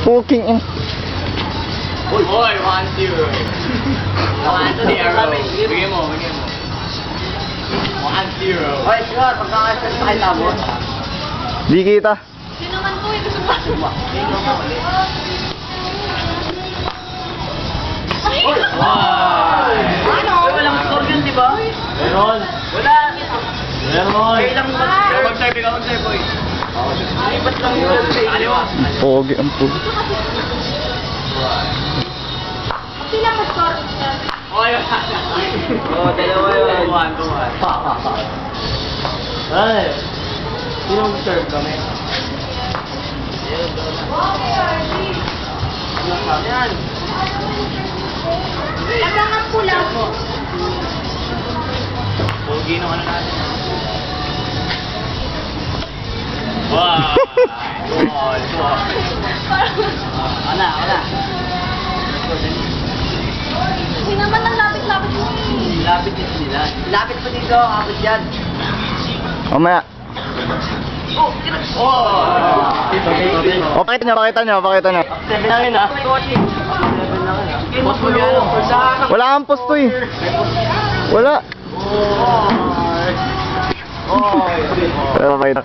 Poking in. Oy, 1-0. Naman to the arrow. Bigyan mo, bigyan mo. 1-0. Oy, sure, pagkakasal sa kayo tabo. Di kita. Sino man to? Ito sa Ay! Ano? Walang score yun, di ba? Meron. Wala. Meron. Kailang mag-serve, ikaw mag-serve, boy. Ibat lang yun. Aliwa. Pogi ang pogi. Sila mag-score. Oy, dalawa yun. 1-2-1. Ay. Sino mag-serve kami? Yan. Tagangan ko lang. Pogi nung ano natin. Wow! Wala. Hindi naman ang lapit-lapit mo eh. Lapit din sila. Lapit pa dito, kapit yan. Mamaya. Oh! O, pakita nyo. Seven lang yun ah. Boss mo yan. Wala kang posto eh. Wala. Pero pakita.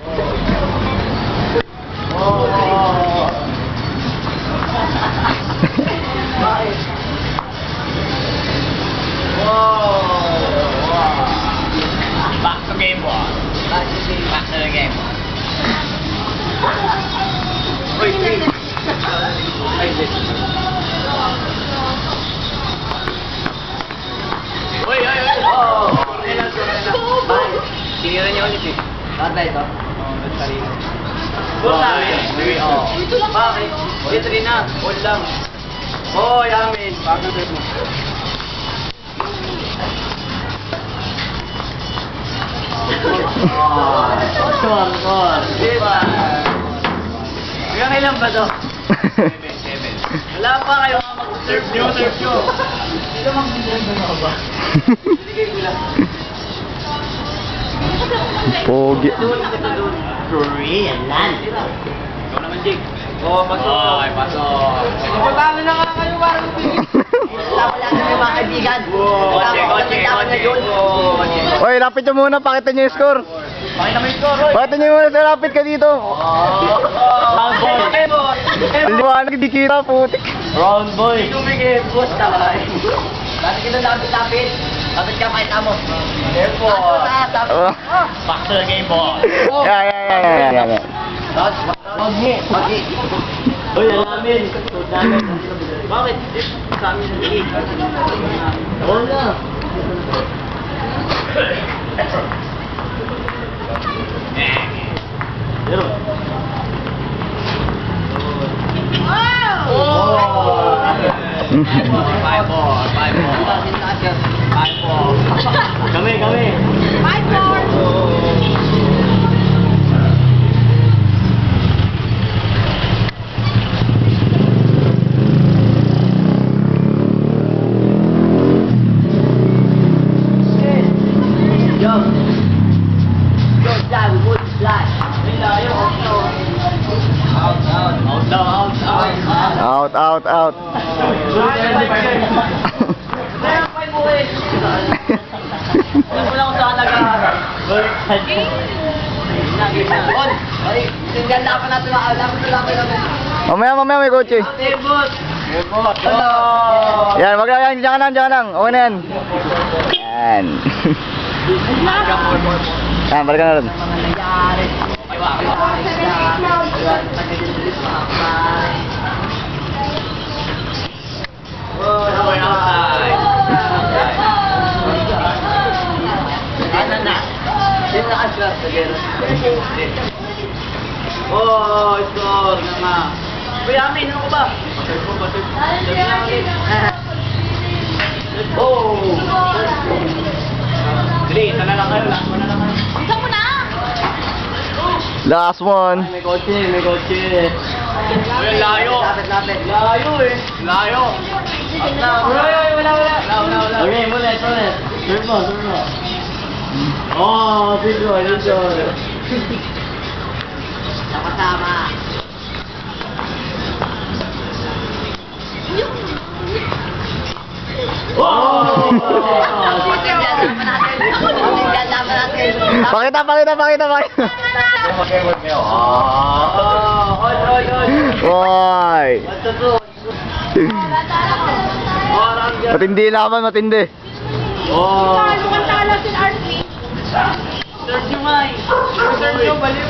Back to game one. Back to the game. Wait. Ay, this. Oy. Oh. Tinira niya ulit eh. Bakit ito? Dito lang. Bakit? Dito rin na. Hold lang. Oh, yamin. Bakit ito mo? Score. Diba? Hanggang ilan ba to? 7. Wala pa kayo nga mag-serve nyo. Dito mag-serve na ba? Binigay ko lang. Pogi. Doon. Korean land. Ikaw naman, Jake. Oo, pasok. Ay, pasok. Ipagkano na nga kayo para mabigyan. Wala na may mga kaibigan. Kotse. Oy, lapit nyo muna. Pakita nyo yung score. Pakita mo yung score, Roy. Pakita nyo muna. Lapit ka dito. Round boy. Liwanag, di kita, putik. Round boy. Tumigil, boss tayo. Dati kita lapit-lapit. Lapit ka, pakita mo. Airport. Back to the game, boss. Yeah. Pagi. Uy, alamin. Bakit? Sa amin na liig. Oo na. Pero. Five ball. Kami. 5-4. Out. Wala ko saan nag-aaral. Tingnan na natin. Mamaya may kotse. Tebot. Yan, diyan ka lang. Okay na yan. Yan. Yan, balik ka na rin. Mga nangyari. Oh, score na nga. Kuya Amin, ano ko ba? Oh! Dali, sana lang kayo. Last one na lang kayo. Isa mo na. Last one. May kotse. Uy, layo. Lapit. Layo eh. Layo. Wala. Okay, muna. Serve mo. Oh, dito. Nakasama. Pakita. Woy! Matindi laban, matindi. Mukhang talo si RP. Serve nyo nga eh. Serve nyo, baliw.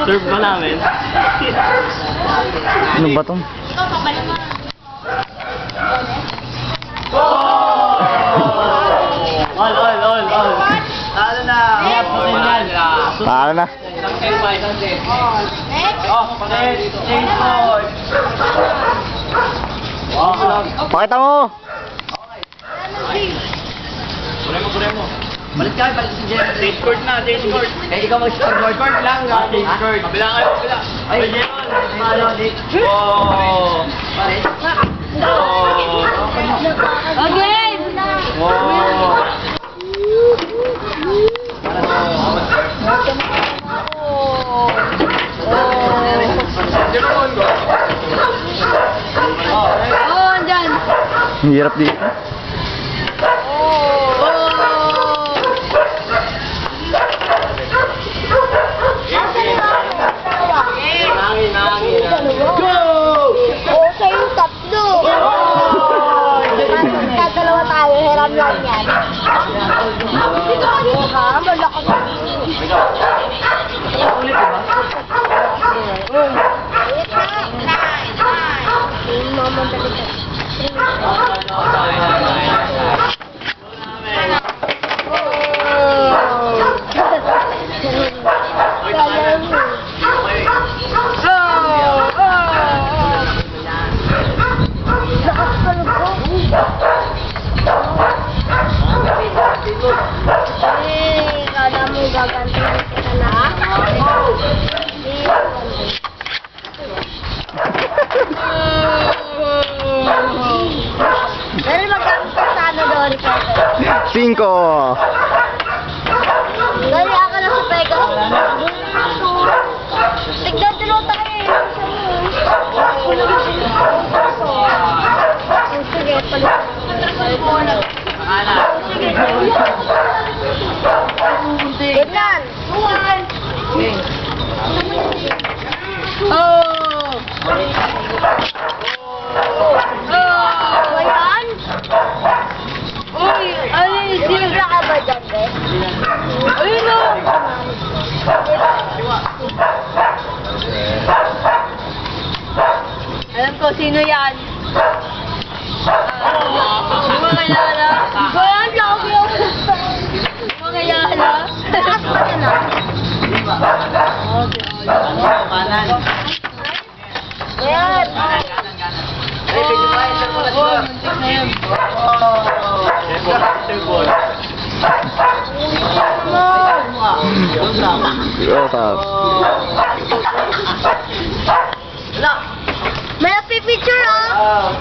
Serve mo namin. Ano ba tong? Ikaw, kapala mo. All. Talo na. Paano na? Next. Change board. Pakita mo! Gure mo. Balik si Jeff. Change court na, change court. Eh, ikaw mag-scoreboard. Court lang. Change court. Kabila kayo, kabila. Ay, Oh. Okay. Oh, andyan. Ang hirap dito. Nangin. Go! Oo, siya yung tatlo. Dalawa tayo, hiram lang yan. Ha? Malakas. Ulit, diba? Kala mo gagantuhan kita na? Pero magkakasano doon ka. 5. Dali ako na sa Pegas. Tignan dalo tayo eh. Sige, palit. Sige. Tignan. Oh! Ayan? Uy, ano yung sira ka ba dyan, be? Ayun o! Alam ko, sino yan? Hindi mo kilala? Bayan lang ako. Hindi mo kilala? Takas pa din ah. Kanan. Ayan. Ay, pwede ba? Isang mo na siya. Na yan. Serve. May picture ah.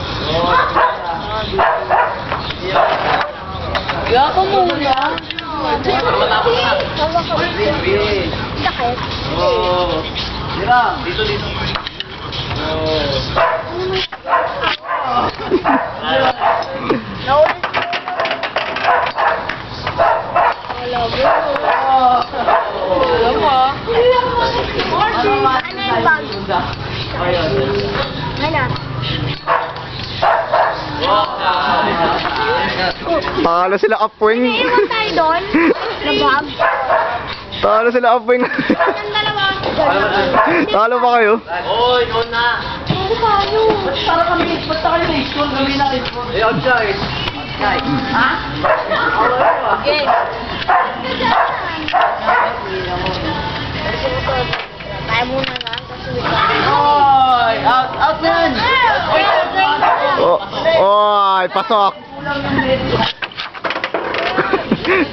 Kaya ako muna. Matapos na. Sakit. Oh. Dira, dito. Naulit. Alam mo. Alam mo. Ano yung bag? Ano? Talo sila upwing. Iiwan tayo doon. Na bag. Talo sila upwing. Ang dalawa. Talo ba kayo? Oy, ikaw na. Ano tayo? Ba't tayo na school? Kami na school. Eh, outside. Outside. Ha? Okay. Tayo muna lang. Oy, out na yan. Oy, pasok.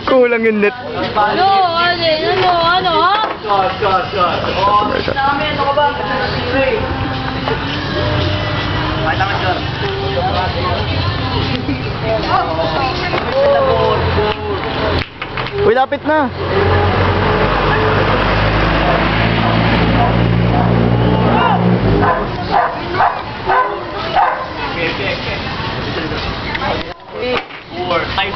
Kulang yung net. Ano? Ano? Ha? Shot. Oh, namin. Ano ka ba? Pakita mo, John. Uy, lapit na. Okay. 4, 5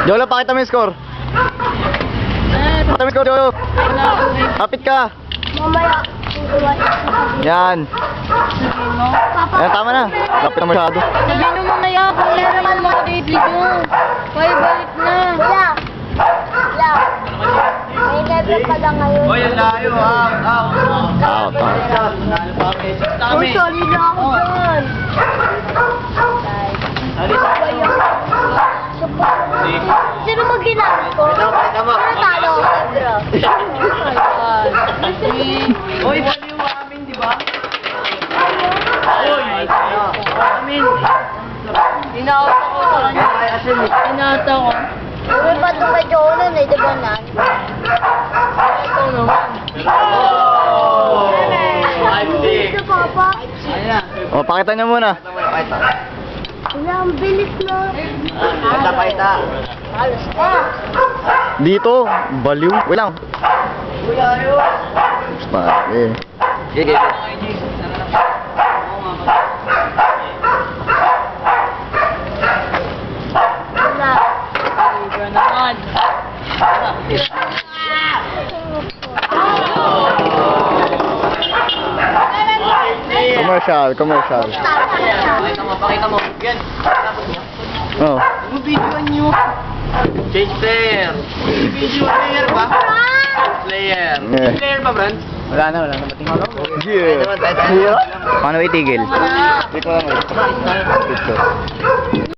Jolo, pakita mo yung score. Pakita mo yung score, Jolo. Kapit ka. Mamaya. Yan. Yan, tama na. Kapit na masyado. Sabi nung mamaya, kung meron naman mga baby nyo. Bye, balik na. Kuya. Kuya. May level pa lang ngayon. Hoy, ang layo. Out. Out. Uy, sorry na ako dyan. Sino mag-ginamit ko? Tama. Sino talo? Hoy, bali yung amin, di ba? Hoy! Amin! Inauto ko sa kanya. Inauto ko. Uy, pato kay Jonan eh, di ba na? Ito naman. Oh! Ito, Papa. Ayan. O, pakita niyo muna. Wala, ang bilis na. Paita. Halos ka. Dito, baliw. Wait lang. Pare. Sige. Wala. Iba naman. Commercial. Pakita mo. Yan. Oh. Videoan nyo. Change player. Video player ba? Player. Yeah. Player ba, Brand? Wala na. Yeah. Paano itigil? Wala. Dito lang. Dito.